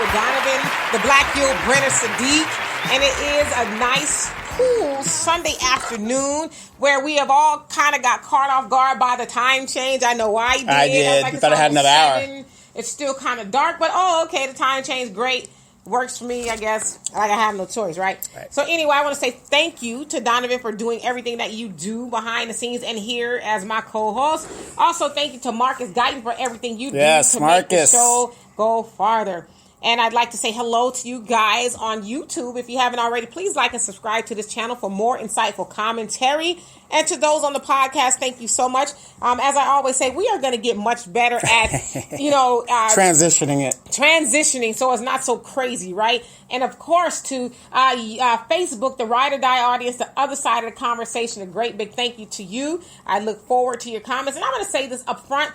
with Donovan, the Black Guild, Brenner Sadiq, and it is a nice, cool Sunday afternoon where we have all kind of got caught off guard by the time change. I know I did. I did. Like, you thought I had another hour. It's still kind of dark, but okay, the time change, great. Works for me, I guess. Like I have no choice, right? So anyway, I want to say thank you to Donovan for doing everything that you do behind the scenes and here as my co-host. Also, thank you to Marcus Guyton for everything you do to make the show go farther. And I'd like to say hello to you guys on YouTube. If you haven't already, please like and subscribe to this channel for more insightful commentary. And to those on the podcast, thank you so much. As I always say, we are going to get much better at, transitioning so it's not so crazy, right? And of course, to Facebook, the Ride or Die audience, the other side of the conversation, a great big thank you to you. I look forward to your comments. And I'm going to say this up front.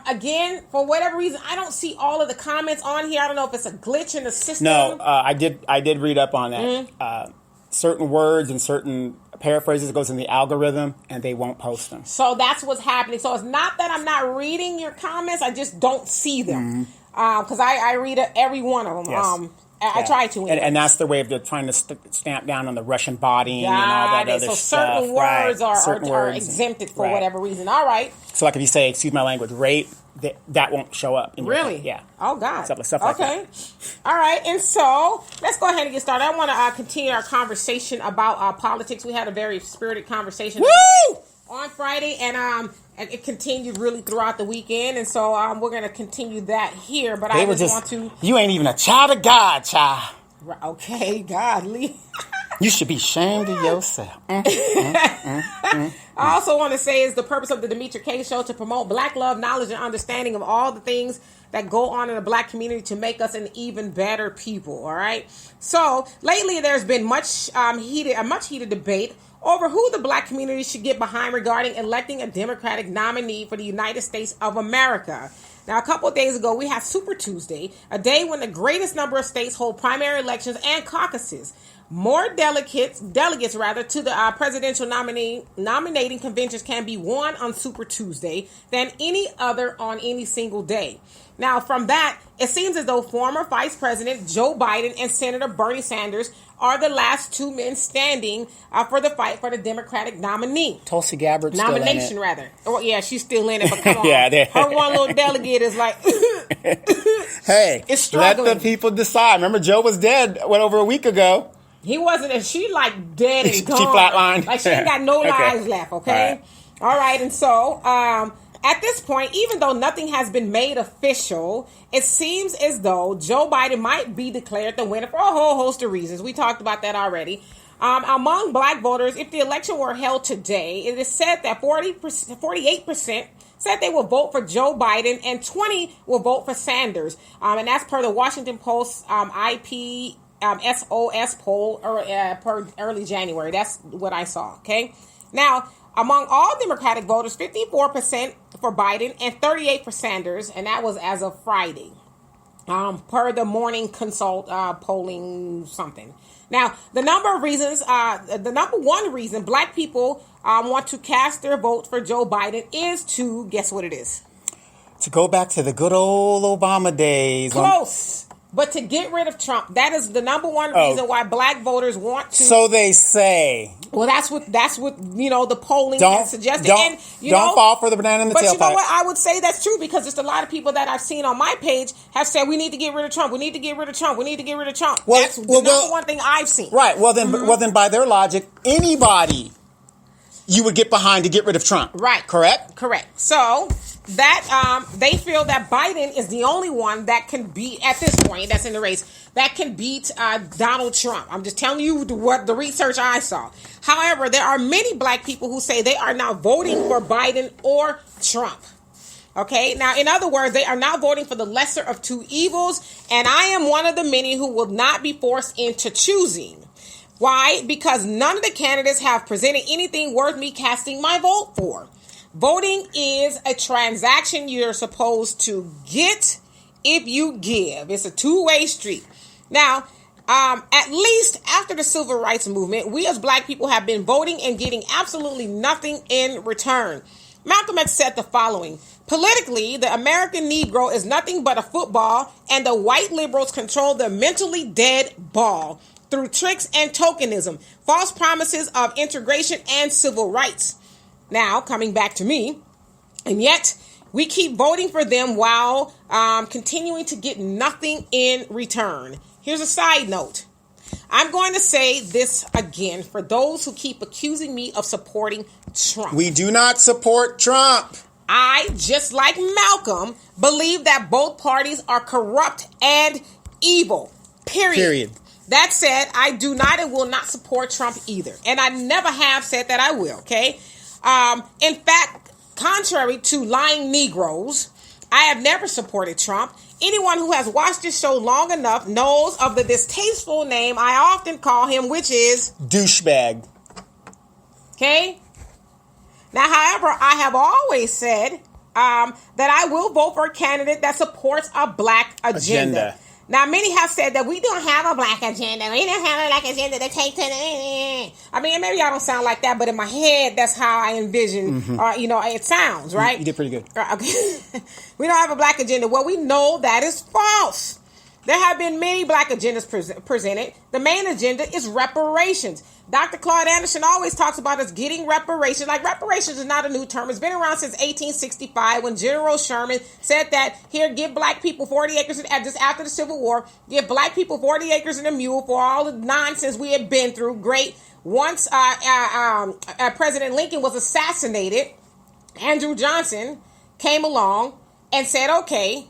Again, for whatever reason, I don't see all of the comments on here. I don't know if it's a glitch in the system. No, I did read up on that. Mm-hmm. Certain words and certain paraphrases goes in the algorithm, and they won't post them. So that's what's happening. So it's not that I'm not reading your comments. I just don't see them. Because I read every one of them. Yes. I try to. And that's the way of they're trying to stamp down on the Russian body and all that other stuff. So certain words are exempted for whatever reason. All right. So like if you say, excuse my language, rape, that won't show up. Really? Yeah. Oh, God. Stuff like that. Okay. All right. And so let's go ahead and get started. I want to continue our conversation about politics. We had a very spirited conversation on Friday, and it continued really throughout the weekend. And so we're going to continue that here. But you ain't even a child of God, child. Okay, godly. You should be ashamed of yourself. I also want to say is the purpose of the Demetra K Show to promote Black love, knowledge, and understanding of all the things that go on in the Black community to make us an even better people. All right. So lately, there's been a much heated debate over who the Black community should get behind regarding electing a Democratic nominee for the United States of America. Now, a couple of days ago, we had Super Tuesday, a day when the greatest number of states hold primary elections and caucuses. More delegates to the presidential nominating conventions can be won on Super Tuesday than any other on any single day. Now, from that, it seems as though former Vice President Joe Biden and Senator Bernie Sanders are the last two men standing for the fight for the Democratic nominee. Tulsi Gabbard's nomination, still in it. rather. Oh, yeah, she's still in it, but come on. Her one little delegate is like, hey, it's struggling. Let the people decide. Remember, Joe was dead, over a week ago. He wasn't, and she like dead and gone. She flatlined. Like she ain't got no lives left, okay? All right, and so at this point, even though nothing has been made official, it seems as though Joe Biden might be declared the winner for a whole host of reasons. We talked about that already. Among Black voters, if the election were held today, it is said that 48% said they will vote for Joe Biden and 20% will vote for Sanders. And that's per the Washington Post SOS poll per early January. That's what I saw, okay? Now, among all Democratic voters, 54% for Biden and 38% for Sanders, and that was as of Friday, per the Morning Consult polling something. Now, the number one reason Black people want to cast their vote for Joe Biden is to, guess what it is? To go back to the good old Obama days. Close. But to get rid of Trump, that is the number one reason why Black voters want to. So they say. Well, that's what the polling has suggested. Don't fall for the banana in the tailpipe. But you know what? I would say that's true because just a lot of people that I've seen on my page have said we need to get rid of Trump. We need to get rid of Trump. We need to get rid of Trump. That's the number one thing I've seen. Right. Well, then by their logic, anybody you would get behind to get rid of Trump. Right. Correct? Correct. So that they feel that Biden is the only one that can beat, at this point, that's in the race, that can beat Donald Trump. I'm just telling you what the research I saw. However, there are many Black people who say they are now voting for Biden or Trump. Okay, now in other words, they are now voting for the lesser of two evils, and I am one of the many who will not be forced into choosing. Why? Because none of the candidates have presented anything worth me casting my vote for. Voting is a transaction you're supposed to get if you give. It's a two-way street. Now, at least after the civil rights movement, we as Black people have been voting and getting absolutely nothing in return. Malcolm X said the following: Politically, the American Negro is nothing but a football, and the white liberals control the mentally dead ball through tricks and tokenism, false promises of integration and civil rights. Now, coming back to me, and yet we keep voting for them while continuing to get nothing in return. Here's a side note. I'm going to say this again for those who keep accusing me of supporting Trump. We do not support Trump. I, just like Malcolm, believe that both parties are corrupt and evil. Period. That said, I do not and will not support Trump either. And I never have said that I will, okay? In fact, contrary to lying Negroes, I have never supported Trump. Anyone who has watched this show long enough knows of the distasteful name I often call him, which is douchebag. Okay? Now, however, I have always said that I will vote for a candidate that supports a black agenda. Now, many have said that we don't have a black agenda. We don't have a black agenda to take to the... I mean, maybe I don't sound like that, but in my head, that's how I envision, it sounds, right? You did pretty good. Okay. We don't have a black agenda. Well, we know that is false. There have been many black agendas presented. The main agenda is reparations. Dr. Claude Anderson always talks about us getting reparations. Like, reparations is not a new term. It's been around since 1865 when General Sherman said that, here, give black people 40 acres, just after the Civil War, give black people 40 acres and a mule for all the nonsense we had been through. Great. Once President Lincoln was assassinated, Andrew Johnson came along and said, okay,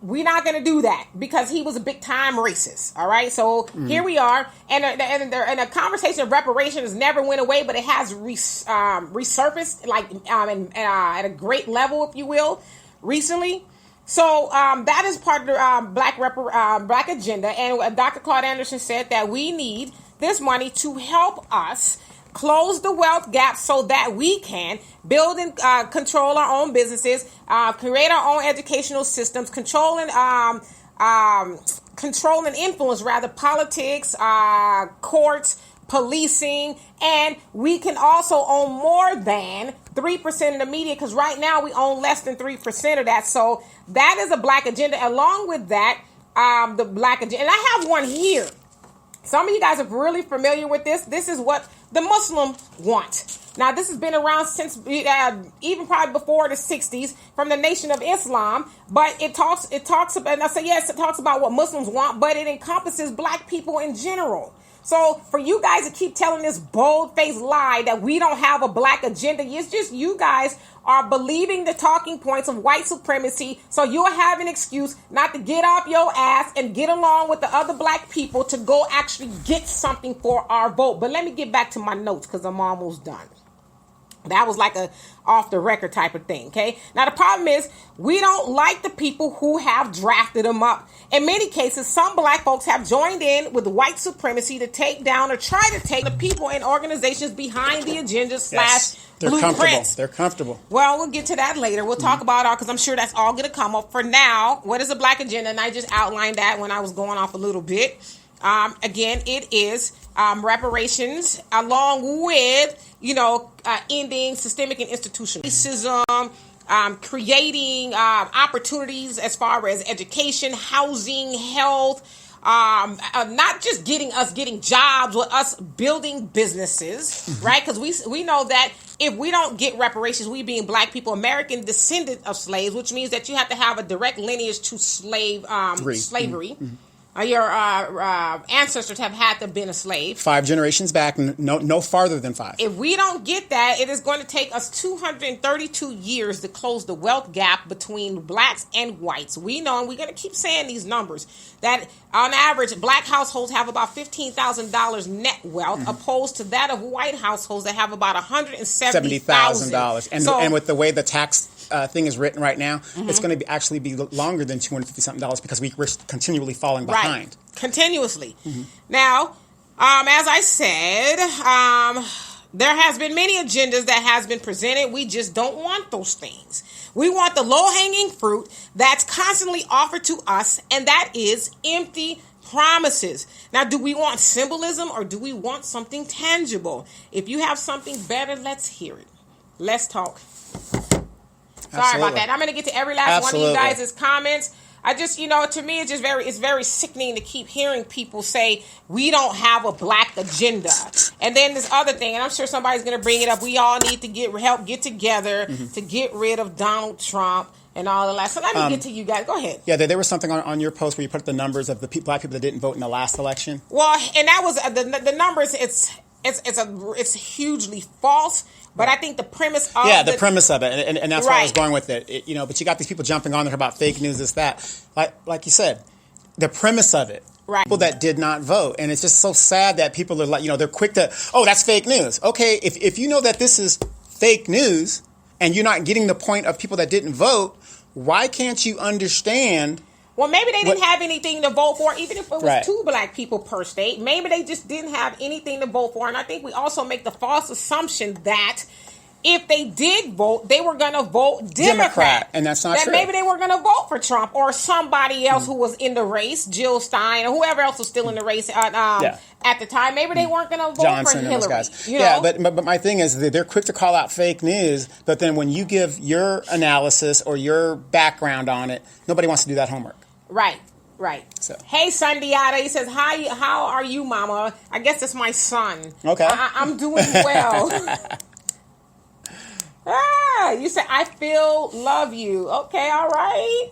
we're not going to do that because he was a big time racist. All right. So here we are. And the conversation of reparations never went away, but it has resurfaced at a great level, if you will, recently. So that is part of the black agenda. And Dr. Claude Anderson said that we need this money to help us close the wealth gap so that we can build and control our own businesses, create our own educational systems, control and influence politics, courts, policing, and we can also own more than 3% of the media, because right now we own less than 3% of that. So that is a black agenda. Along with that, the black agenda, and I have one here. Some of you guys are really familiar with this. This is what the Muslims want. Now, this has been around since even probably before the 60s from the Nation of Islam. But it talks about, and I say, yes, it talks about what Muslims want, but it encompasses black people in general. So for you guys to keep telling this bold-faced lie that we don't have a black agenda, it's just you guys are believing the talking points of white supremacy, so you'll have an excuse not to get off your ass and get along with the other black people to go actually get something for our vote. But let me get back to my notes because I'm almost done. That was like a off the record type of thing, okay? Now, the problem is we don't like the people who have drafted them up. In many cases, some black folks have joined in with white supremacy to take down or try to take the people and organizations behind the agenda / blueprints. They're comfortable. Well, we'll get to that later. We'll talk about all, because I'm sure that's all going to come up. For now, what is a black agenda? And I just outlined that when I was going off a little bit. Again, it is reparations along with, ending systemic and institutional racism, creating opportunities as far as education, housing, health, not just getting jobs, but us building businesses, right? Because we know that if we don't get reparations, we being black people, American descendant of slaves, which means that you have to have a direct lineage to slavery. Mm-hmm. Your ancestors have had to have been a slave. 5 generations back, no farther than 5. If we don't get that, it is going to take us 232 years to close the wealth gap between blacks and whites. We know, and we're going to keep saying these numbers, that on average, black households have about $15,000 net wealth, opposed to that of white households that have about $170,000. And with the way the tax thing is written right now, it's going to actually be longer than $250-something because we're continually falling behind. Right. Continuously. Mm-hmm. Now, as I said, there has been many agendas that has been presented. We just don't want those things. We want the low-hanging fruit that's constantly offered to us, and that is empty promises. Now, do we want symbolism or do we want something tangible? If you have something better, let's hear it. Let's talk. Sorry about that. I'm going to get to every last Absolutely. one of you guys' comments. I just, to me, it's very sickening to keep hearing people say we don't have a black agenda. And then this other thing, and I'm sure somebody's going to bring it up. We all need to get together to get rid of Donald Trump and all of that. So let me get to you guys. Go ahead. Yeah, there was something on your post where you put the numbers of the black people that didn't vote in the last election. Well, and that was the numbers. It's hugely false. But I think the premise of the premise of it, and that's where I was going with it. But you got these people jumping on there about fake news, this, that. Like you said, the premise of it. Right. People that did not vote. And it's just so sad that people are like, they're quick to, that's fake news. Okay, if you know that this is fake news and you're not getting the point of people that didn't vote, why can't you understand? Well, maybe they didn't have anything to vote for, even if it was 2 black people per state. Maybe they just didn't have anything to vote for. And I think we also make the false assumption that if they did vote, they were going to vote Democrat. And that's not true. Maybe they were going to vote for Trump or somebody else who was in the race, Jill Stein, or whoever else was still in the race at the time. Maybe they weren't going to vote Johnson for Hillary. And those guys. Yeah, but my thing is that they're quick to call out fake news, but then when you give your analysis or your background on it, nobody wants to do that homework. Right. So. Hey, Sundiata. He says, "Hi, how are you, Mama?" I guess it's my son. Okay. I'm doing well. You said, "I love you." Okay, all right.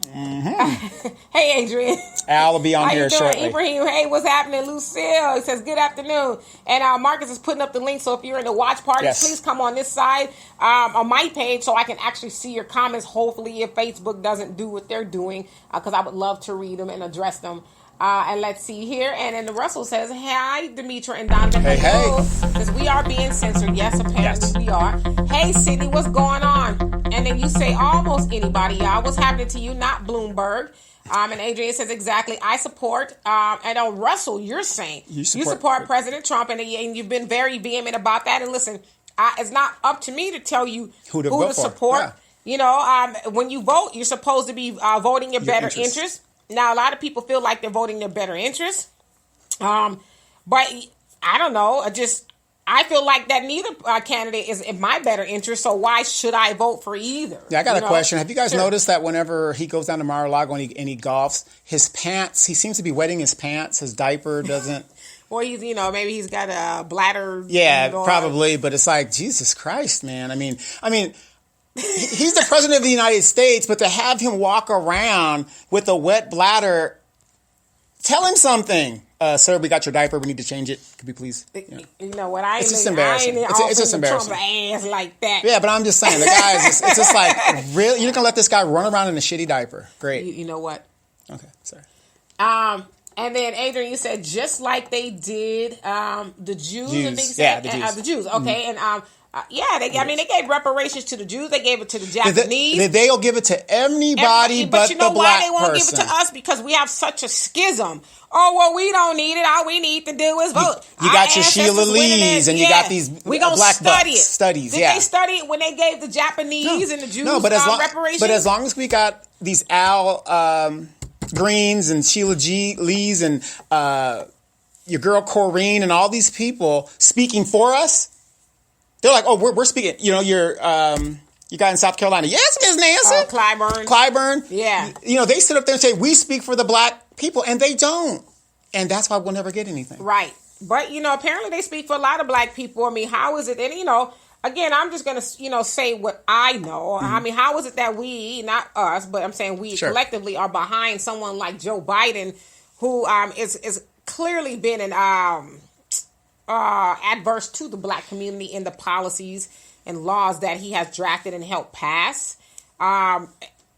Mm-hmm. Hey, Adrian. Al will be on here shortly. shortly. Ibrahim, hey, what's happening? Lucille, he says, good afternoon. And Marcus is putting up the link, so if you're in the watch party, please come on this side on my page so I can actually see your comments, hopefully, if Facebook doesn't do what they're doing, because I would love to read them and address them. And let's see here. And then Russell says, hi, Demetra and Donovan. Hey. Says, we are being censored. Yes, apparently we are. Hey, Sydney, what's going on? And then you say, almost anybody, y'all. What's happening to you? Not Bloomberg. And Adrian says, exactly. I support. And Russell, you're saying you support President Trump. And you've been very vehement about that. And listen, it's not up to me to tell you who to support. Yeah. When you vote, you're supposed to be voting your better interest. Now, a lot of people feel like they're voting their better interest. But I don't know. I feel like that neither candidate is in my better interest, so why should I vote for either? Yeah, I got a question. Have you guys noticed that whenever he goes down to Mar-a-Lago and he golfs, his pants, he seems to be wetting his pants, his diaper doesn't... Well, he's, maybe he's got a bladder... Yeah, probably, but it's like, Jesus Christ, man. I mean, he's the president of the United States, but to have him walk around with a wet bladder, tell him something. Sir, we got your diaper. We need to change it. Could we please? You know what? It's just embarrassing. It's just embarrassing. Ass like that. Yeah, but I'm just saying, the guy is it's just like, really? You're going to let this guy run around in a shitty diaper? Great. You know what? Okay, sorry. And then, Adrian, you said just like they did the Jews. I think you said, the Jews. Okay, and they gave reparations to the Jews. They gave it to the Japanese. They'll give it to anybody but the black person. But you know why they won't give it to us? Because we have such a schism. Oh, well, we don't need it. All we need to do is vote. You got your Sheila Lees and you got these black studies. Did they study it when they gave the Japanese and the Jews reparations? But as long as we got these Al Greens and Sheila Lees and your girl Corrine and all these people speaking for us, they're like, oh, we're speaking. Your guy in South Carolina. Yes, Ms. Nancy. Clyburn. Yeah. They sit up there and say, we speak for the black people, and they don't. And that's why we'll never get anything. Right. But, apparently they speak for a lot of black people. I mean, how is it? And, again, I'm just going to, say what I know. Mm-hmm. I mean, how is it that we, not us, but I'm saying we collectively are behind someone like Joe Biden, who is clearly been an adverse to the black community in the policies and laws that he has drafted and helped pass. I'm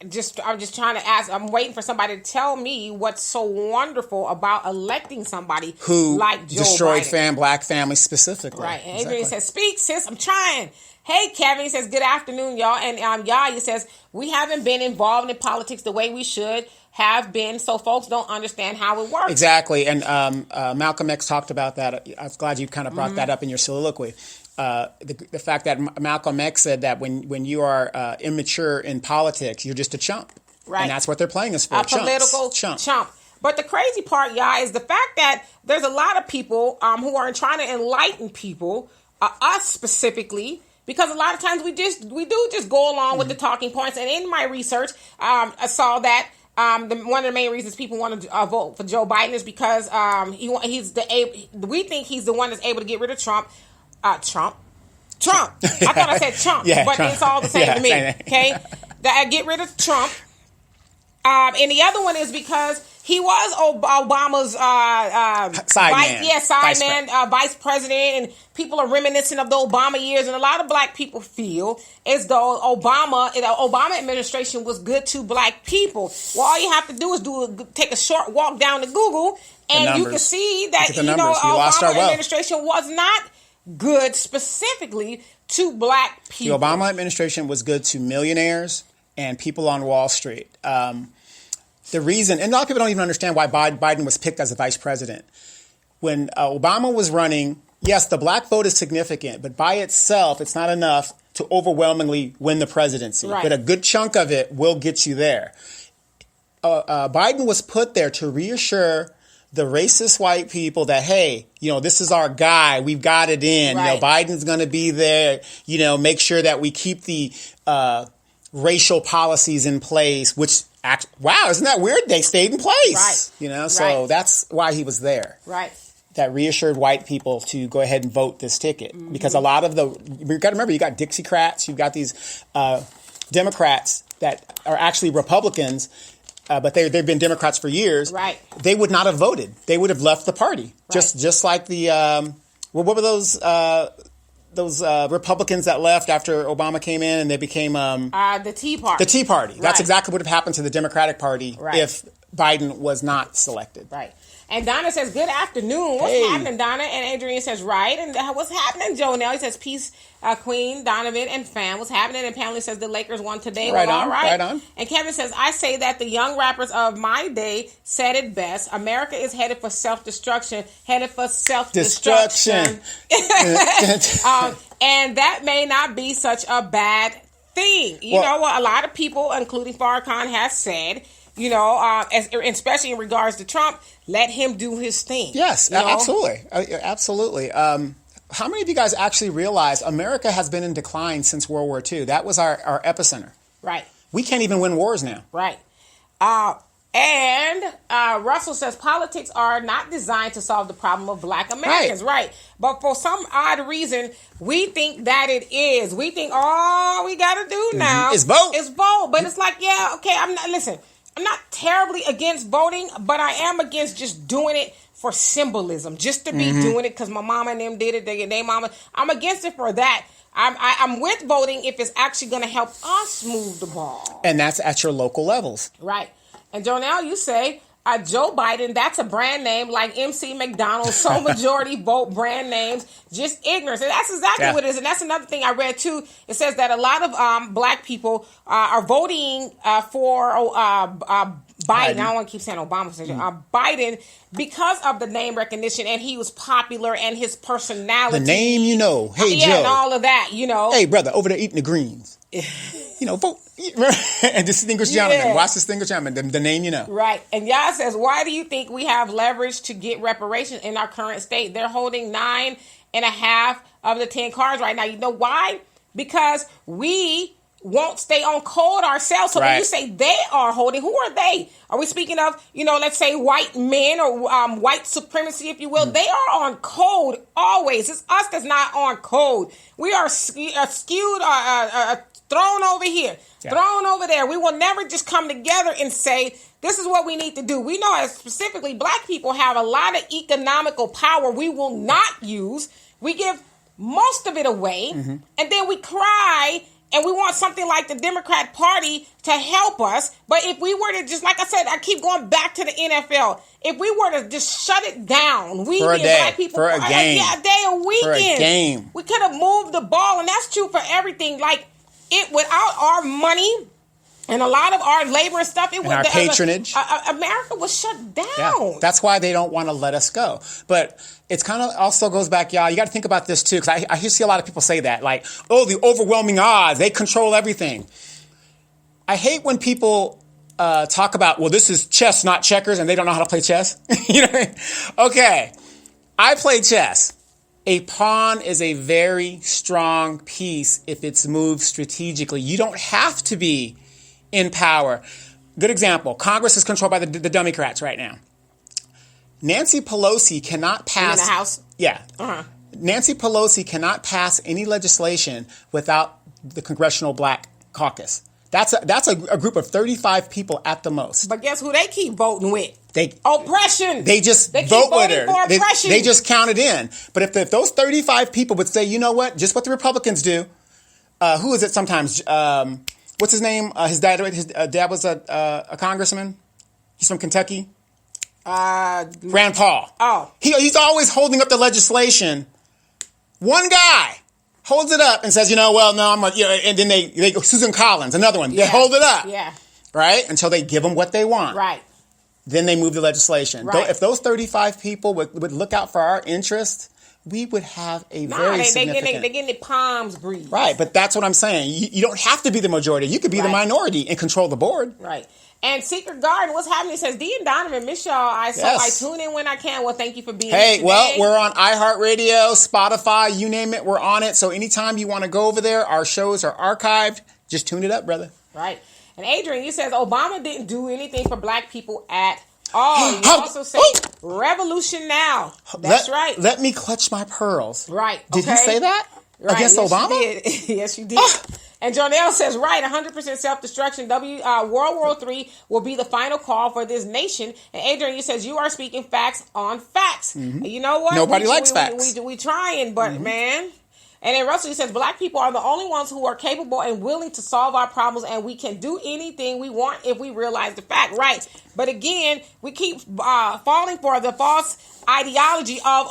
just trying to ask. I'm waiting for somebody to tell me what's so wonderful about electing somebody who like Joe destroyed Biden. Black families specifically. Right. And Adrian says, "Speak, sis. I'm trying." Hey, Kevin, he says, "Good afternoon, y'all." And Yaya says, "We haven't been involved in politics the way we should have been, so folks don't understand how it works." Exactly. And Malcolm X talked about that. I was glad you kind of brought that up in your soliloquy. The fact that Malcolm X said that when you are immature in politics, you're just a chump. Right. And that's what they're playing us for. A political chump. But the crazy part, y'all, is the fact that there's a lot of people who are trying to enlighten people, us specifically, Because a lot of times we do just go along with the talking points. And in my research, I saw that one of the main reasons people want to vote for Joe Biden is because we think he's the one that's able to get rid of Trump. Trump. I thought I said Trump, but Trump. It's all the same to me. Okay, get rid of Trump. And the other one is because he was Obama's vice president, and people are reminiscing of the Obama years, and a lot of black people feel as though the Obama administration was good to black people. Well, all you have to do is take a short walk down to Google, and you can see that Obama administration was not good specifically to black people. The Obama administration was good to millionaires and people on Wall Street. The reason, and a lot of people don't even understand why Biden was picked as a vice president. When Obama was running, yes, the black vote is significant, but by itself, it's not enough to overwhelmingly win the presidency. Right. But a good chunk of it will get you there. Biden was put there to reassure the racist white people that, hey, this is our guy. We've got it in. Right. Biden's going to be there. Make sure that we keep the racial policies in place, which wow, isn't that weird? They stayed in place. Right. So that's why he was there. Right. That reassured white people to go ahead and vote this ticket. Mm-hmm. Because a lot of you got to remember, you got Dixiecrats, you've got these Democrats that are actually Republicans, but they've been Democrats for years. Right. They would not have voted. They would have left the party. Right. Just like the, what were those Republicans that left after Obama came in and they became the Tea Party. The Tea Party. That's exactly what would have happened to the Democratic Party if Biden was not selected. Right. And Donna says, good afternoon. What's happening, Donna? And Adrian says, right. And what's happening, Jonelle? He says, peace, Queen, Donovan, and fam. What's happening? And Pamela says, the Lakers won today. Right well, on, all right. Right on. And Kevin says, I say that the young rappers of my day said it best. America is headed for self-destruction. And that may not be such a bad thing. You know what? A lot of people, including Farrakhan, has said, especially in regards to Trump, let him do his thing. Yes, absolutely. Absolutely. How many of you guys actually realize America has been in decline since World War II? That was our epicenter. Right. We can't even win wars now. Right. And Russell says politics are not designed to solve the problem of black Americans. Right. But for some odd reason, we think that it is. We think all we got to do now is vote. But it's like, I'm not terribly against voting, but I am against just doing it for symbolism, just to be doing it because my mama and them did it. They mama. I'm against it for that. I'm with voting if it's actually going to help us move the ball. And that's at your local levels. Right. And Jonelle, you say, Joe Biden, that's a brand name like MC McDonald's, so majority vote brand names, just ignorance. And that's exactly what it is. And that's another thing I read too. It says that a lot of black people are voting for Biden. I don't want to keep saying Obama. Biden, because of the name recognition, and he was popular, and his personality. The name, Hey, Joe. And all of that, Hey, brother, over there eating the greens. Vote. And Distinguished Gentleman. Watch Distinguished Gentleman. The name Right. And Yah says, why do you think we have leverage to get reparations in our current state? They're holding 9.5 of the 10 cards right now. You know why? Because we won't stay on code ourselves. So when you say they are holding, who are they? Are we speaking of, let's say white men or white supremacy, if you will? They are on code always. It's us that's not on code. We are skewed, thrown over here, thrown over there. We will never just come together and say, this is what we need to do. We know as specifically black people have a lot of economical power we will not use. We give most of it away, and then we cry, and we want something like the Democrat Party to help us. But if we were to just, like I said, I keep going back to the NFL. If we were to just shut it down, we for a day, black people, for a game, a day, a weekend, for a game, we could have moved the ball, and that's true for everything. Like without our money and a lot of our labor and stuff, and our patronage, America was shut down. Yeah, that's why they don't want to let us go. But it's kind of also goes back, y'all. You got to think about this too, because I see a lot of people say that, like, oh, the overwhelming odds, they control everything. I hate when people talk about, well, this is chess, not checkers, and they don't know how to play chess. You know what I mean? Okay, I play chess. A pawn is a very strong piece if it's moved strategically. You don't have to be in power. Good example. Congress is controlled by the Democrats right now. Nancy Pelosi cannot pass... In the House? Yeah. Uh-huh. Nancy Pelosi cannot pass any legislation without the Congressional Black Caucus. That's a group of 35 people at the most. But guess who they keep voting with? Oppression. They just vote with her. They just count it in. But if those 35 people would say, you know what, just what the Republicans do, who is it sometimes? What's his name? His dad was a congressman. He's from Kentucky. Rand Paul. Oh. He's always holding up the legislation. One guy holds it up and says, you know, well, no, and then they go, Susan Collins, another one. They hold it up. Yeah. Right? Until they give them what they want. Right. Then they move the legislation. Right. If those 35 people would look out for our interests, we would have a very significant... They're getting their palms breathed. Right, but that's what I'm saying. You don't have to be the majority. You could be the minority and control the board. Right. And Secret Garden, what's happening? It says, Dee and Donovan, miss y'all. I tune in when I can. Well, thank you for being here today. Well, we're on iHeartRadio, Spotify, you name it, we're on it. So anytime you want to go over there, our shows are archived. Just tune it up, brother. Right. And Adrian, you says, Obama didn't do anything for black people at all. You also say, revolution now. That's right. Let me clutch my pearls. Right. Did you say that? Right. Against Obama? You did. Yes, you did. And Jonelle says, right, 100% self-destruction. World War III will be the final call for this nation. And Adrian, you says, you are speaking facts on facts. Mm-hmm. You know what? Nobody likes facts. We trying, but man. And then Russell says, black people are the only ones who are capable and willing to solve our problems, and we can do anything we want if we realize the fact. Right. But again, we keep falling for the false ideology of,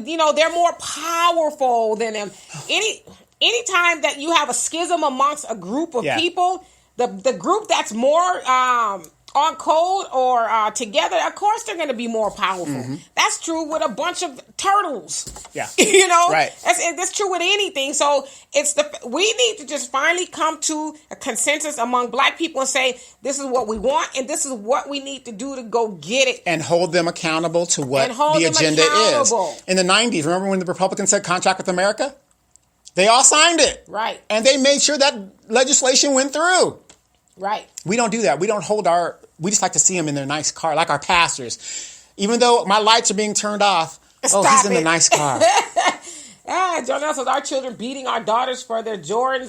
they're more powerful than them. Anytime that you have a schism amongst a group of people, the group that's more on code or together, of course they're going to be more powerful. Mm-hmm. That's true with a bunch of turtles. Yeah. Right. That's true with anything. So we need to just finally come to a consensus among black people and say, this is what we want and this is what we need to do to go get it. And hold them accountable to what the agenda is. In the 90s, remember when the Republicans said contract with America? They all signed it. Right. And they made sure that legislation went through. Right. We don't do that. We don't hold we just like to see them in their nice car, like our pastors. Even though my lights are being turned off, he's in the nice car. Jonelle says, our children beating our daughters for their Jordans.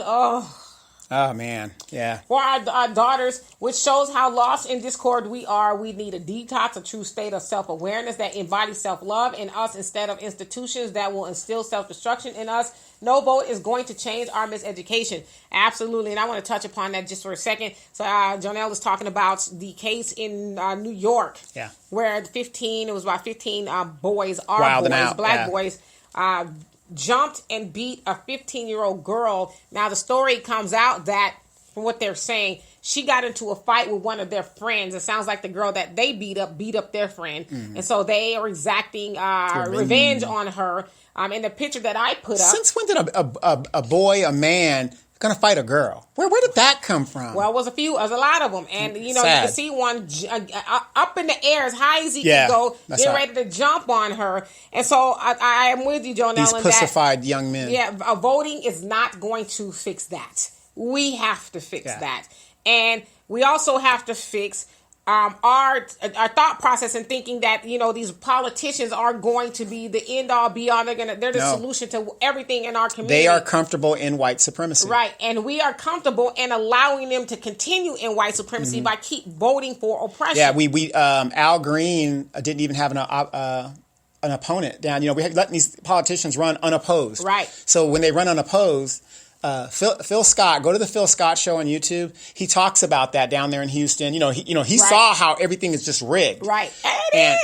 Oh, man. Yeah. For our daughters, which shows how lost in discord we are. We need a detox, a true state of self-awareness that embodies self-love in us instead of institutions that will instill self-destruction in us. No vote is going to change our miseducation. Absolutely. And I want to touch upon that just for a second. So Jonelle was talking about the case in New York. Yeah. Where it was about 15 boys, black boys, jumped and beat a 15-year-old girl. Now, the story comes out that, from what they're saying, she got into a fight with one of their friends. It sounds like the girl that they beat up their friend. Mm-hmm. And so they are exacting revenge on her. In the picture that I put up. Since when did a man gonna fight a girl? Where did that come from? Well, it was a lot of them. And, you can see one up in the air as high as he can go, getting ready to jump on her. And so I am with you, Jonelle. These pussified young men. Yeah, voting is not going to fix that. We have to fix that. And we also have to fix our thought process and thinking that, these politicians are going to be the end all be all. They're the solution to everything in our community. They are comfortable in white supremacy. Right. And we are comfortable in allowing them to continue in white supremacy by keep voting for oppression. Yeah, we Al Green didn't even have an opponent down. We had letting these politicians run unopposed. Right. So when they run unopposed, Phil Scott, go to the Phil Scott show on YouTube. He talks about that down there in Houston. He saw how everything is just rigged. Right. And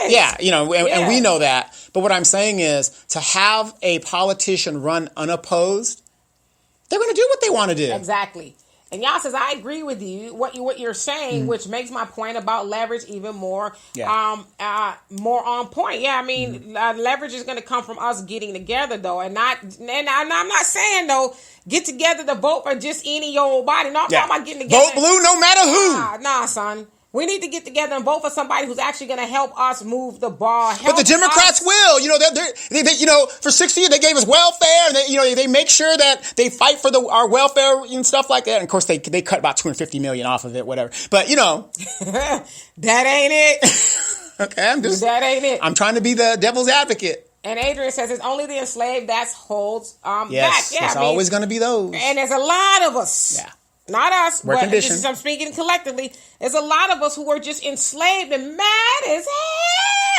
we know that. But what I'm saying is to have a politician run unopposed, they're going to do what they want to do. Exactly. And y'all says, I agree with you, what you're saying, which makes my point about leverage even more, more on point. Yeah, I mean, leverage is going to come from us getting together, though, and I'm not saying, though, get together to vote for just any old body. No, I'm talking about getting together. Vote blue no matter who. Nah, son. We need to get together and vote for somebody who's actually going to help us move the ball. But the Democrats will. They for 60 years they gave us welfare, and they make sure that they fight for our welfare and stuff like that. And of course, they cut about $250 million off of it, whatever. But that ain't it. Okay, that ain't it. I'm trying to be the devil's advocate. And Adrian says it's only the enslaved that holds back. Yes, it's always going to be those. And there's a lot of us. Yeah. Not us, we're conditioned. I'm speaking collectively. There's a lot of us who are just enslaved and mad as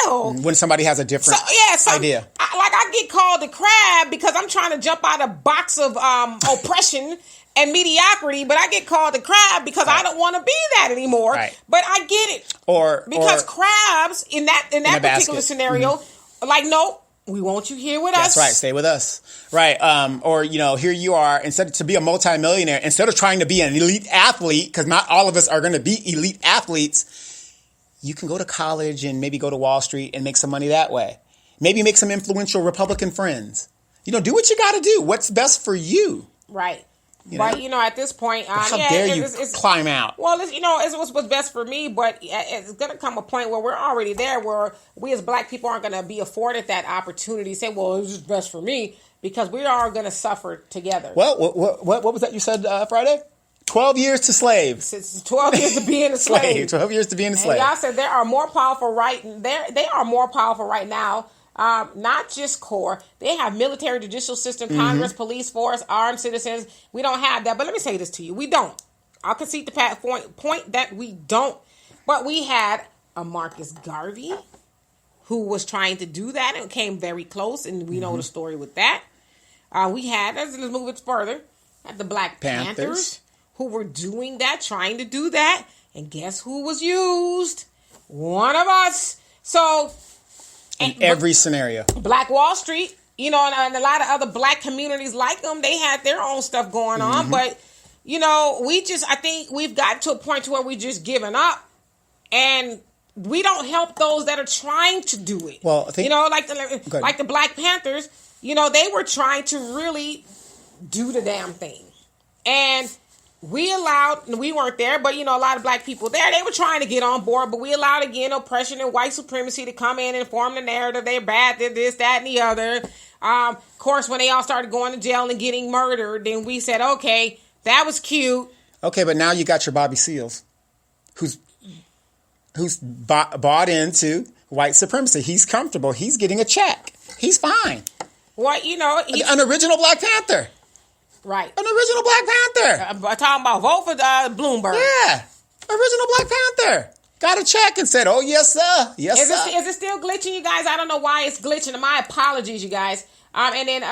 hell. When somebody has a different idea. I get called a crab because I'm trying to jump out a box of oppression and mediocrity, but I get called a crab because I don't want to be that anymore. Right. But I get it. Because crabs in that particular scenario, no. We want you here with us. That's right. Stay with us. Right. Here you are. Instead to be a multimillionaire, instead of trying to be an elite athlete, because not all of us are going to be elite athletes, you can go to college and maybe go to Wall Street and make some money that way. Maybe make some influential Republican friends. Do what you got to do. What's best for you. Right. But at this point, how dare you climb out? Well, it's what's best for me, but it's going to come a point where we're already there, where we as Black people aren't going to be afforded that opportunity. Say, well, it's just best for me, because we are going to suffer together. Well, what was that you said Friday? 12 years to slave. It's 12 years to being a slave. 12 years to being a slave. And y'all said they are more powerful they are more powerful right now. Not just core. They have military, judicial system, Congress, police force, armed citizens. We don't have that. But let me say this to you. We don't. I'll concede the point that we don't. But we had a Marcus Garvey who was trying to do that and came very close. And we know the story with that. We had, let's move it further, the Black Panthers who were doing that, trying to do that. And guess who was used? One of us. So... in every scenario. Black Wall Street, and a lot of other Black communities like them, they had their own stuff going on. But, I think we've gotten to a point to where we just given up. And we don't help those that are trying to do it. Well, I think... like the Black Panthers, they were trying to really do the damn thing. And... we weren't there, but a lot of Black people there, they were trying to get on board, but we allowed, again, oppression and white supremacy to come in and form the narrative. They're bad, they're this, that, and the other. Of course, when they all started going to jail and getting murdered, then we said, okay, that was cute. Okay, but now you got your Bobby Seals, who's bought into white supremacy. He's comfortable. He's getting a check. He's fine. Well, an original Black Panther. Right. An original Black Panther. I'm talking about vote for Bloomberg. Yeah. Original Black Panther. Got a check and said, oh, yes, sir. Yes, sir. Is it still glitching, you guys? I don't know why it's glitching. My apologies, you guys. And then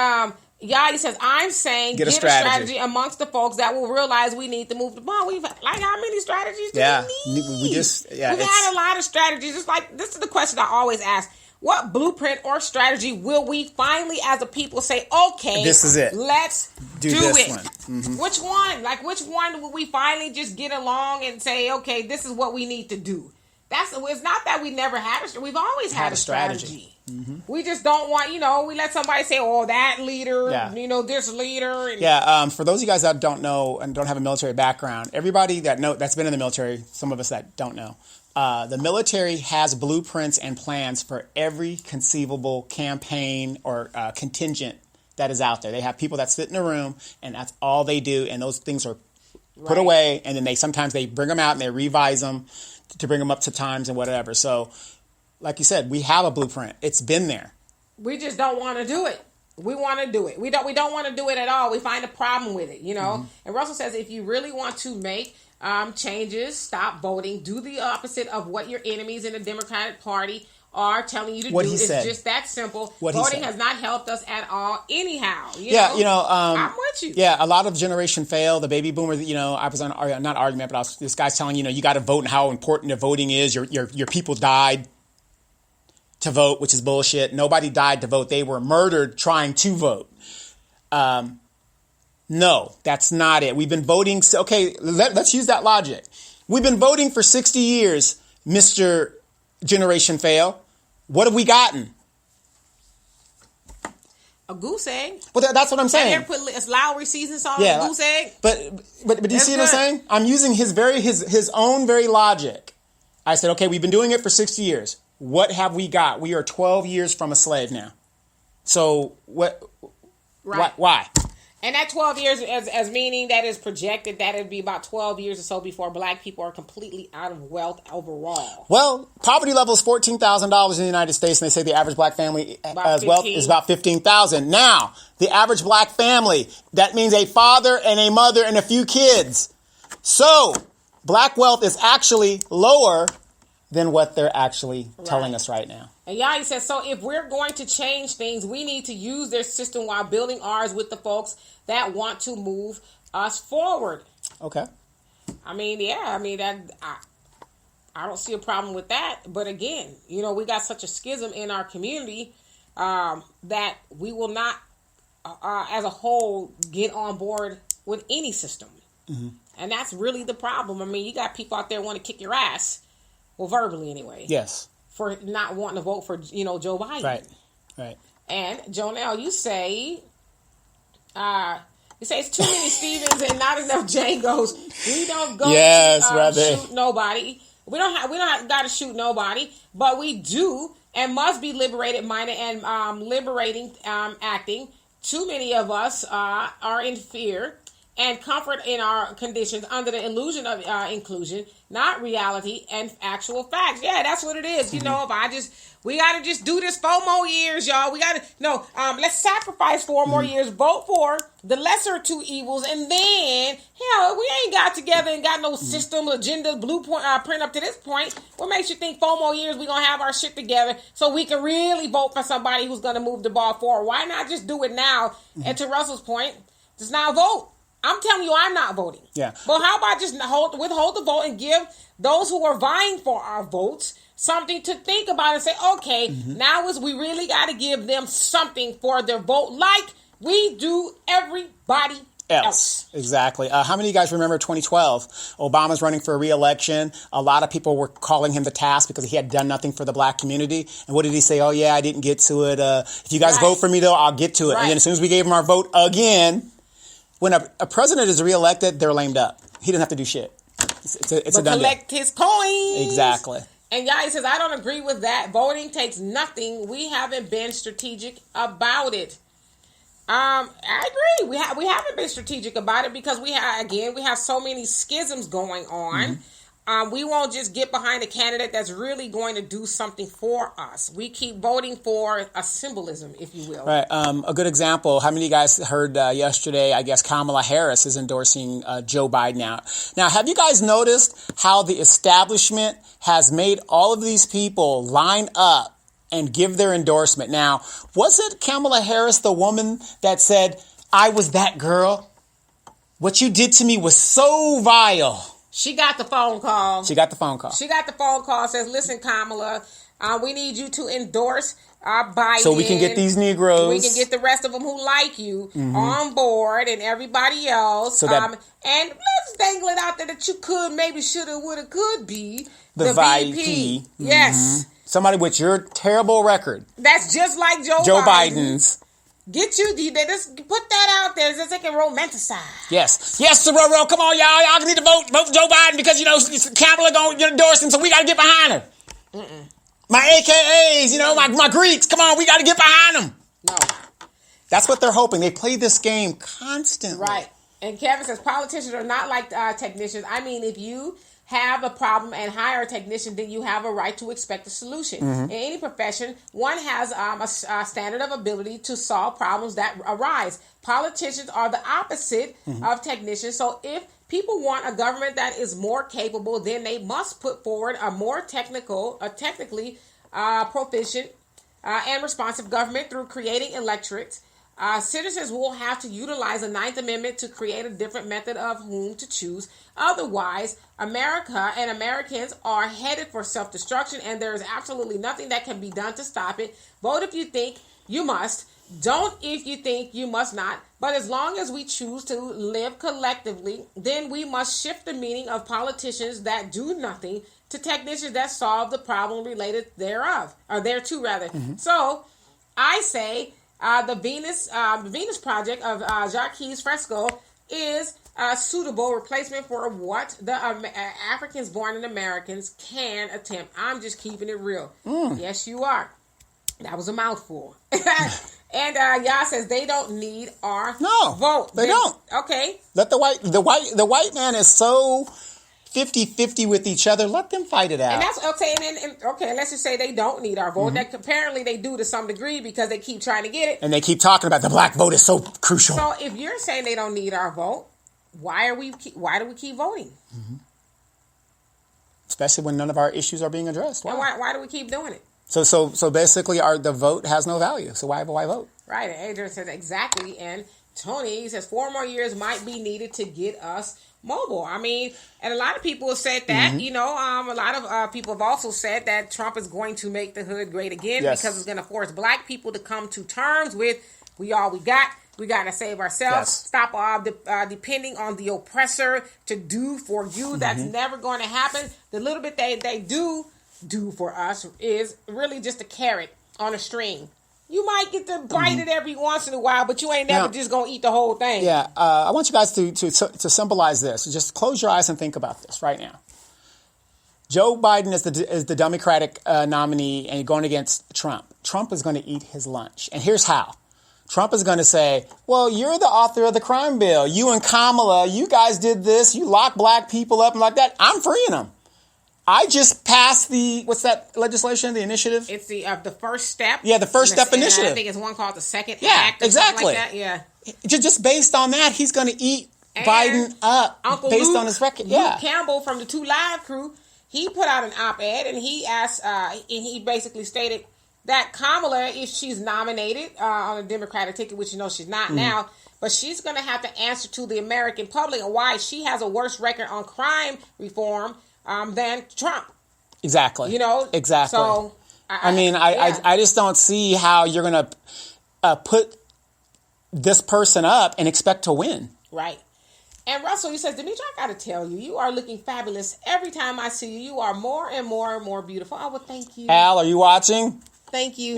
Yadi says, I'm saying get a strategy amongst the folks that will realize we need to move the ball. How many strategies do we need? We've had a lot of strategies. It's like, this is the question I always ask. What blueprint or strategy will we finally, as a people, say, okay, this is it. Let's do it. One. Mm-hmm. Which one? Which one will we finally just get along and say, okay, this is what we need to do? It's not that we never had a strategy. We've always had a strategy. Mm-hmm. We just don't want, we let somebody say, oh, that leader, this leader. And for those of you guys that don't know and don't have a military background, everybody that's been in the military, some of us that don't know, the military has blueprints and plans for every conceivable campaign or contingent that is out there. They have people that sit in a room, and that's all they do, and those things are put away, and then sometimes they bring them out and they revise them to bring them up to times and whatever. So, like you said, we have a blueprint. It's been there. We just don't want to do it. We want to do it. We don't want to do it at all. We find a problem with it, And Russell says, if you really want to make changes, stop voting, do the opposite of what your enemies in the Democratic Party are telling you to do. It's just that simple. Voting has not helped us at all anyhow. I'm with you. Yeah, a lot of generation fail. The baby boomers, I was on, not argument, but this guy's telling you got to vote and how important the voting is. Your people died to vote, which is bullshit. Nobody died to vote. They were murdered trying to vote. No, that's not it. We've been voting. Okay, let's use that logic. We've been voting for 60 years, Mr. Generation Fail. What have we gotten? A goose egg. Well, that's what I'm saying. Put Lowry season salt on a goose egg. But do you see what I'm saying? I'm using his own very logic. I said, okay, we've been doing it for 60 years. What have we got? We are 12 years from a slave now. So what? Right. Why? And that 12 years, as meaning that is projected that it'd be about 12 years or so before black people are completely out of wealth overall. Well, poverty level is $14,000 in the United States, and they say the average black family wealth is about $15,000. Now, the average black family, that means a father and a mother and a few kids. So, black wealth is actually lower than what they're actually telling us right now. And Yaya says, so if we're going to change things, we need to use their system while building ours with the folks that want to move us forward. Okay. I mean, I don't see a problem with that. But again, we got such a schism in our community that we will not, as a whole, get on board with any system. Mm-hmm. And that's really the problem. I mean, you got people out there want to kick your ass. Well, verbally anyway. Yes. For not wanting to vote for, Joe Biden. Right. And Jonelle, you say it's too many Stevens and not enough Jangos. We don't go shoot nobody. We don't got to shoot nobody, but we do and must be liberated minded and liberating acting. Too many of us are in fear and comfort in our conditions under the illusion of inclusion, not reality and actual facts. Yeah, that's what it is. Mm-hmm. We got to just do this 4 more years, y'all. Let's sacrifice 4 more years, vote for the lesser of 2 evils, and then, we ain't got together and got no system, agenda, blueprint print up to this point. What makes you think 4 more years we going to have our shit together so we can really vote for somebody who's going to move the ball forward? Why not just do it now? Mm-hmm. And to Russell's point, just now vote. I'm telling you, I'm not voting. Yeah. But how about just withhold the vote and give those who are vying for our votes something to think about and say, okay, now we really got to give them something for their vote like we do everybody else. Exactly. How many of you guys remember 2012? Obama's running for re-election. A lot of people were calling him the task because he had done nothing for the black community. And what did he say? Oh, yeah, I didn't get to it. If you guys vote for me, though, I'll get to it. Right. And then as soon as we gave him our vote again, when a president is reelected, they're lamed up. He doesn't have to do shit. It's a done collect his coins. Exactly. And Yaya says, I don't agree with that. Voting takes nothing. We haven't been strategic about it. I agree. We haven't been strategic about it because we have so many schisms going on. Mm-hmm. We won't just get behind a candidate that's really going to do something for us. We keep voting for a symbolism, if you will. Right. A good example, how many of you guys heard yesterday, I guess Kamala Harris is endorsing Joe Biden out. Now, have you guys noticed how the establishment has made all of these people line up and give their endorsement? Now, wasn't Kamala Harris the woman that said, I was that girl? What you did to me was so vile. She got the phone call. Says, listen, Kamala, we need you to endorse Biden. So we can get these Negroes. We can get the rest of them who like you on board and everybody else. And let's dangle it out there that you could, maybe, shoulda, woulda, could be the VP. Yes. Somebody with your terrible record. That's just like Joe Biden's. Get you, just put that out there so they can romanticize. Yes, Sororo, come on, y'all need to vote for Joe Biden because, Kamala going to endorse him, so we got to get behind her. My AKAs, my Greeks, come on, we got to get behind them. No. That's what they're hoping. They play this game constantly. Right. And Kevin says, politicians are not like technicians. I mean, if you have a problem and hire a technician, then you have a right to expect a solution. In any profession, one has a standard of ability to solve problems that arise. Politicians are the opposite of technicians. So if people want a government that is more capable, then they must put forward a more technically proficient and responsive government through creating electorates. Citizens will have to utilize the 9th Amendment to create a different method of whom to choose. Otherwise, America and Americans are headed for self-destruction, and there is absolutely nothing that can be done to stop it. Vote if you think you must. Don't if you think you must not. But as long as we choose to live collectively, then we must shift the meaning of politicians that do nothing to technicians that solve the problem related thereof, or thereto rather. So, I say the Venus Project of Jacques Fresco is suitable replacement for what the Africans born in Americans can attempt. I'm just keeping it real. Yes, you are. That was a mouthful. And Yah says they don't need our vote. They don't. Okay. Let the white man is so 50-50 with each other. Let them fight it out. And that's okay. And okay, let's just say they don't need our vote. That apparently they do to some degree because they keep trying to get it. And they keep talking about the black vote is so crucial. So if you're saying they don't need our vote, why do we keep voting? Especially when none of our issues are being addressed. Why? And why do we keep doing it? So basically, the vote has no value. So why vote? Right. And Adrian says exactly. And Tony says 4 more years might be needed to get us mobile. I mean, and a lot of people have said that. You know, a lot of people have also said that Trump is going to make the hood great again because it's going to force black people to come to terms with we all we got. We got to save ourselves. Stop depending on the oppressor to do for you. That's never going to happen. The little bit they do for us is really just a carrot on a string. You might get to bite it every once in a while, but you ain't never just going to eat the whole thing. Yeah. I want you guys to symbolize this. Just close your eyes and think about this right now. Joe Biden is the Democratic nominee and going against Trump. Trump is going to eat his lunch. And here's how. Trump is going to say, well, you're the author of the crime bill. You and Kamala, you guys did this. You locked black people up and like that. I'm freeing them. I just passed what's that legislation, the initiative? It's the first step. Yeah, the first step initiative. I think it's one called the Second Act. Exactly. Like that. Yeah. Just based on that, he's going to eat Biden up Uncle based Luke, on his record. Luke Campbell from the 2 Live crew, he put out an op-ed and he asked, and he basically stated that Kamala, if she's nominated on a Democratic ticket, which you know she's not now, but she's going to have to answer to the American public on why she has a worse record on crime reform than Trump. Exactly. You know? Exactly. So, I just don't see how you're going to put this person up and expect to win. Right. And Russell, he says, Demetri, I got to tell you, you are looking fabulous. Every time I see you, you are more and more and more beautiful. Oh, well, thank you. Al, are you watching? Thank you.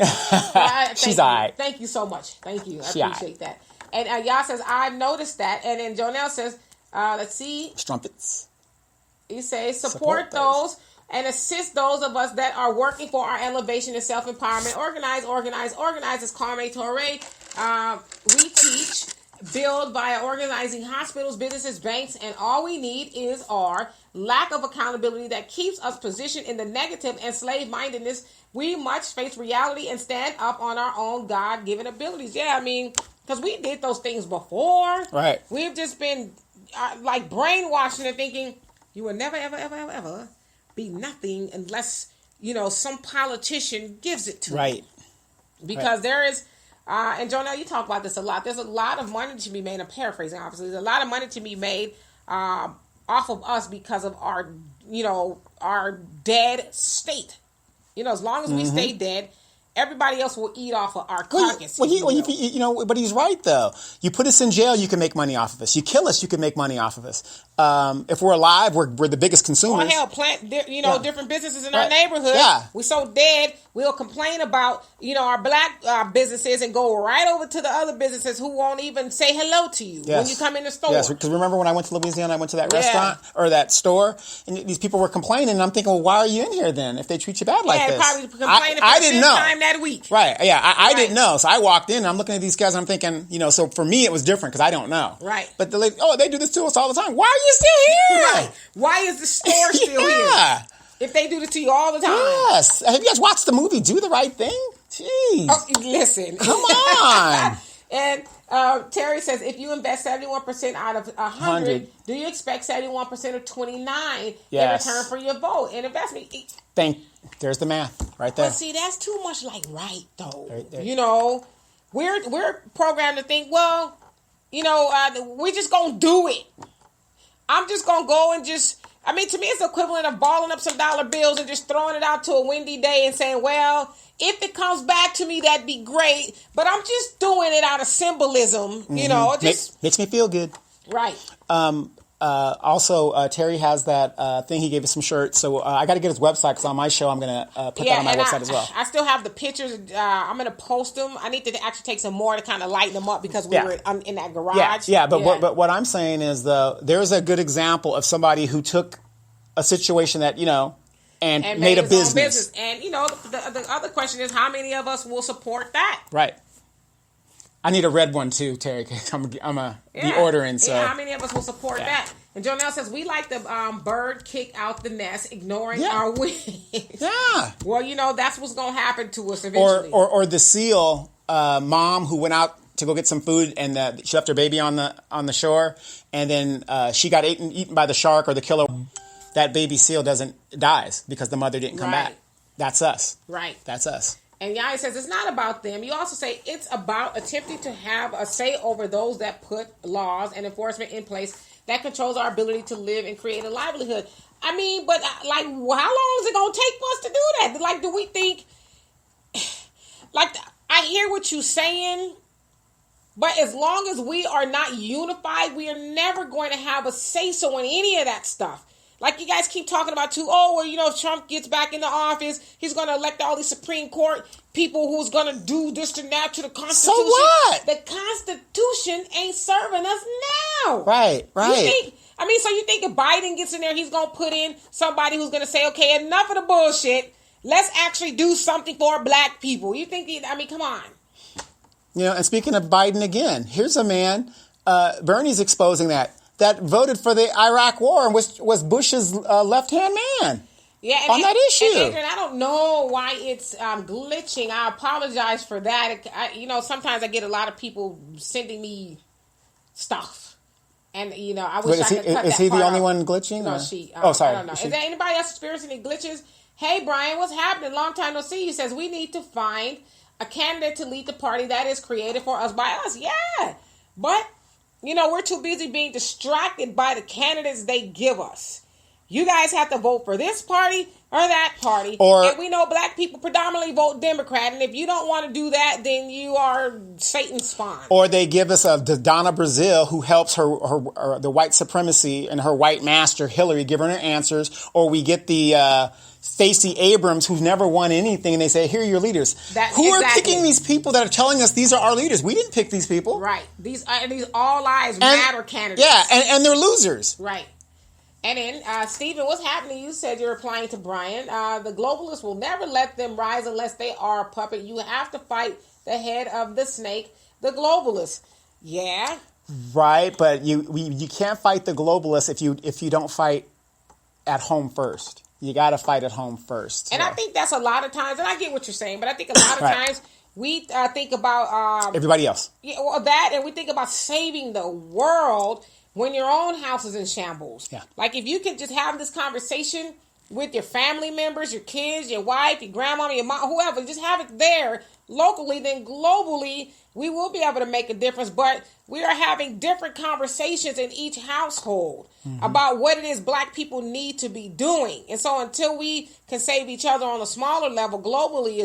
She's all right. Thank you so much. Thank you. I appreciate that. And Yah says, I've noticed that. And then Jonelle says, let's see. Strumpets. He says, support those and assist those of us that are working for our elevation and self-empowerment. Organize, as Carme Torre. We teach, build by organizing hospitals, businesses, banks, and all we need is our lack of accountability that keeps us positioned in the negative and slave-mindedness. We must face reality and stand up on our own God-given abilities. Yeah, I mean, because we did those things before. Right. We've just been like brainwashing and thinking you will never, ever, ever, ever, ever be nothing unless, you know, some politician gives it to you. Because there is, and Jonelle, you talk about this a lot. There's a lot of money to be made. I'm paraphrasing, obviously. There's a lot of money to be made off of us because of our, you know, our dead state. You know, as long as we stay dead, everybody else will eat off of our carcass. But he's right, though. You put us in jail, you can make money off of us. You kill us, you can make money off of us. If we're alive, we're the biggest consumers. Or hell, different businesses in our neighborhood. Yeah. We're so dead, we'll complain about, you know, our black businesses and go right over to the other businesses who won't even say hello to you when you come in the store. Yes, because remember when I went to Louisiana, I went to that restaurant or that store, and these people were complaining, and I'm thinking, well, why are you in here then if they treat you bad like this? Probably complaining I didn't know. Time that week. Right, yeah, I didn't know. So I walked in, and I'm looking at these guys, and I'm thinking, you know, so for me it was different because I don't know. Right. But the lady, they do this to us all the time. Why are you still here? Right. Why is the store still here? If they do this to you all the time. Yes. Have you guys watched the movie Do the Right Thing? Jeez. Oh, listen. Come on. And Terry says, if you invest 71% out of 100, do you expect 71% of 29 in return for your vote and investment? There's the math right there. But see, that's too much like right, though. Right, you know, we're programmed to think, well, you know, we're just going to do it. I'm just going to go and to me, it's equivalent of balling up some dollar bills and just throwing it out to a windy day and saying, well, if it comes back to me, that'd be great. But I'm just doing it out of symbolism, you know. It just makes me feel good. Right. Also, Terry has that thing. He gave us some shirts. So I got to get his website because on my show, I'm going to put that on my website as well. I still have the pictures. I'm going to post them. I need to actually take some more to kind of lighten them up because we were in that garage. But what I'm saying is, there's a good example of somebody who took a situation that, and made a business. And, the other question is, how many of us will support that? Right. I need a red one too, Terry. I'm be ordering. So how many of us will support that? And Jonelle says we like the bird kick out the nest, ignoring our wings. Yeah. Well, that's what's going to happen to us eventually. Or the seal mom who went out to go get some food and she left her baby on the shore, and then she got eaten by the shark or the killer. That baby seal dies because the mother didn't come back. That's us. Right. That's us. And Yaya says it's not about them. You also say it's about attempting to have a say over those that put laws and enforcement in place that controls our ability to live and create a livelihood. I mean, but how long is it going to take for us to do that? Like, do we think, like, I hear what you're saying, but as long as we are not unified, we are never going to have a say-so in any of that stuff. Like you guys keep talking about too, if Trump gets back into office, he's going to elect all these Supreme Court people who's going to do this and that to the Constitution. So what? The Constitution ain't serving us now. Right. So you think if Biden gets in there, he's going to put in somebody who's going to say, okay, enough of the bullshit. Let's actually do something for black people. You think, come on. And speaking of Biden again, here's a man, Bernie's exposing that voted for the Iraq War and was Bush's left-hand man on that issue. And Adrian, I don't know why it's glitching. I apologize for that. Sometimes I get a lot of people sending me stuff. And, I wish I could cut that part. Is he the only one glitching? No, she. Sorry. I don't know. Is there anybody else experiencing any glitches? Hey, Brian, what's happening? Long time no see. He says, we need to find a candidate to lead the party that is created for us by us. Yeah. But... we're too busy being distracted by the candidates they give us. You guys have to vote for this party or that party. And we know black people predominantly vote Democrat. And if you don't want to do that, then you are Satan's spawn. Or they give us Donna Brazile, who helps her the white supremacy and her white master, Hillary, give her answers. Or we get the... Stacey Abrams, who's never won anything, and they say, here are your leaders. Who are picking these people that are telling us these are our leaders? We didn't pick these people. Right. These all lives matter candidates. Yeah, and they're losers. Right. And then, Stephen, what's happening? You said you're replying to Brian. The globalists will never let them rise unless they are a puppet. You have to fight the head of the snake, the globalists. Yeah. Right, but you can't fight the globalists if you don't fight at home first. You got to fight at home first. And I think that's a lot of times, and I get what you're saying, but I think a lot of times we think about... everybody else. Yeah, well, that, and we think about saving the world when your own house is in shambles. Yeah. Like, if you can just have this conversation with your family members, your kids, your wife, your grandmama, your mom, whoever, just have it there locally, then globally, we will be able to make a difference. But we are having different conversations in each household about what it is black people need to be doing. And so until we can save each other on a smaller level globally,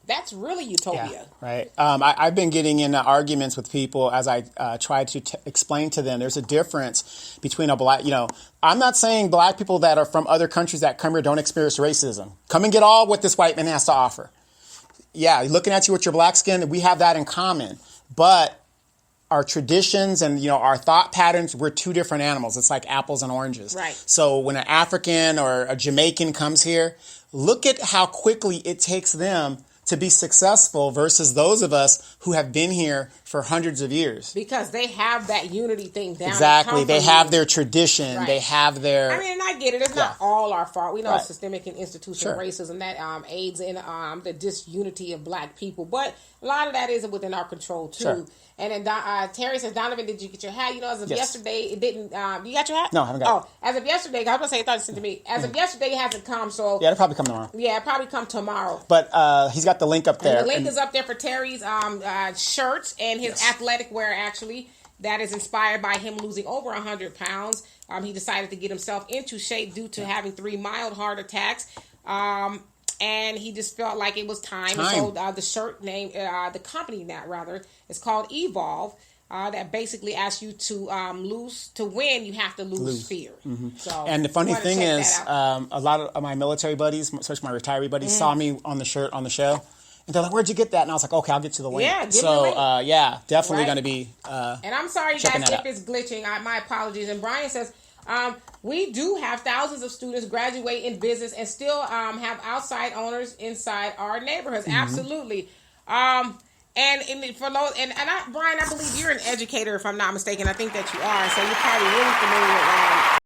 that's really utopia. Yeah, right. I've been getting into arguments with people as I try to explain to them there's a difference between a black, I'm not saying black people that are from other countries that come here don't experience racism. Come and get all what this white man has to offer. Yeah, looking at you with your black skin, we have that in common. But our traditions and, our thought patterns, we're two different animals. It's like apples and oranges. Right. So when an African or a Jamaican comes here, look at how quickly it takes them to be successful versus those of us who have been here for hundreds of years. Because they have that unity thing down. Exactly. They have their tradition. Right. They have their... and I get it. It's not all our fault. We know it's systemic and institutional racism that aids in the disunity of black people. But a lot of that is within our control, too. Sure. And then Terry says, Donovan, did you get your hat? As of yesterday, it didn't... you got your hat? No, I haven't got it. As of yesterday, I was going to say, I thought it sent to me. As of yesterday, it hasn't come, so... Yeah, it'll probably come tomorrow. Yeah, it'll probably come tomorrow. But he's got the link up there. And the link is up there for Terry's shirts and his athletic wear, actually, that is inspired by him losing over 100 pounds. He decided to get himself into shape due to having 3 mild heart attacks. And he just felt like it was time. And so the shirt name, the company is called Evolve. that basically asks you to win, you have to lose fear. Mm-hmm. So, and the funny thing is, a lot of my military buddies, especially my retiree buddies, saw me on the shirt on the show. And they're like, "Where'd you get that?" And I was like, "Okay, I'll get you the link." Yeah, definitely going to be. And I'm sorry, guys, if it's glitching. My apologies. And Brian says, we do have thousands of students graduate in business and still have outside owners inside our neighborhoods. Mm-hmm. Absolutely. Brian, I believe you're an educator, if I'm not mistaken. I think that you are. So you're probably really familiar with